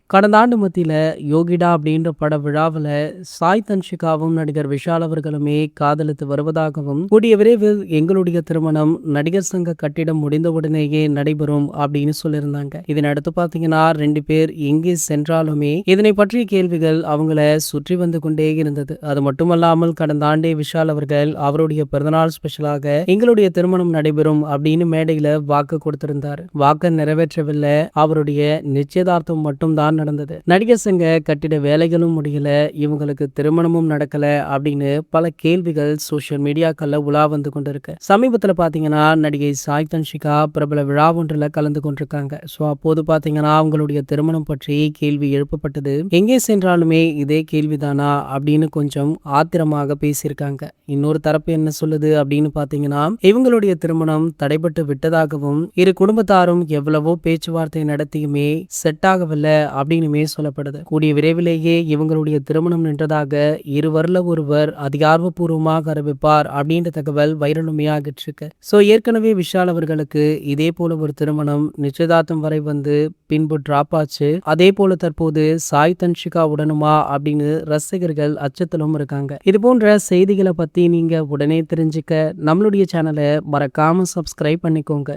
கடந்த ஆண்டு மத்தியில யோகிடா அப்படின்ற பட விழாவுல சாய் தன்ஷிகாவும் நடிகர் விஷால் அவர்களுமே காதலித்து வருவதாகவும் கூடிய விரைவில் எங்களுடைய திருமணம் நடிகர் சங்க கட்டிடம் முடிந்தவுடனேயே நடைபெறும் அப்படின்னு சொல்லியிருந்தாங்க. இதனடுத்து பாத்தீங்கன்னா 2 பேர் எங்கே சென்றாலுமே இதனை பற்றிய கேள்விகள் அவங்கள சுற்றி வந்து கொண்டே இருந்தது. அது மட்டுமல்லாமல் கடந்த ஆண்டே விஷால் அவர்கள் அவருடைய பிறந்தநாள் ஸ்பெஷலாக எங்களுடைய திருமணம் நடைபெறும் அப்படின்னு மேடையில வாக்கு கொடுத்திருந்தார். வாக்கை நிறைவேற்றவில்லை, அவருடைய நிச்சயதார்த்தம் மட்டும்தான் நடந்தது. நடிகர் சங்க கட்டிட வேலைகளும் முடியல, இவங்களுக்கு திருமணமும் நடக்கல அப்படின்னு பல கேள்விகள் சோசியல் மீடியாக்கள்ல உலா வந்து கொண்டிருக்கு. சமீபத்துல பாத்தீங்கன்னா நடிகை சாய் தன்ஷிகா பிரபல விழா ஒன்றுல கலந்து கொண்டிருக்காங்க. சோ அப்போது பாத்தீங்கன்னா அவங்களுடைய திருமணம் பற்றி கேள்வி எழுப்பப்பட்டது. எங்கே சென்றாலுமே இதே கேள்விதானா அப்படின்னு கொஞ்சம் ஆத்திரமாக பேசியிருக்காங்க. இன்னொரு தரப்பு என்ன சொல்லுது அப்படின்னு பாத்தீங்கன்னா இவங்களுடைய திருமணம் தடைபட்டு விட்டதாகவும் இரு குடும்பத்தாரும் எவ்வளவோ பேச்சுவார்த்தை நடத்தியுமே செட் ஆகவில்லை அப்படின்னுமே சொல்லப்படுது. கூடிய விரைவிலேயே இவங்களுடைய திருமணம் நின்றதாக இருவரில் ஒருவர் அதிகாரப்பூர்வமாக அறிவிப்பார் அப்படின்ற தகவல் வைரலுமே ஆகிட்டு இருக்கு. சோ ஏற்கனவே விஷால் அவர்களுக்கு இதே போல ஒரு திருமணம் நிச்சயதார்த்தம் வரை வந்து பின்பு டிராப் ஆச்சு. அதே போல தற்போது சாய் தன்ஷிகா உடனுமா அப்படின்னு ரசிகர்கள் அச்சத்திலும் இருக்காங்க. இது போன்ற செய்திகளை பத்தி நீங்க உடனே தெரிஞ்சுக்க நம்மளுடைய சேனலை மறக்காம சப்ஸ்கிரைப் பண்ணிக்கோங்க.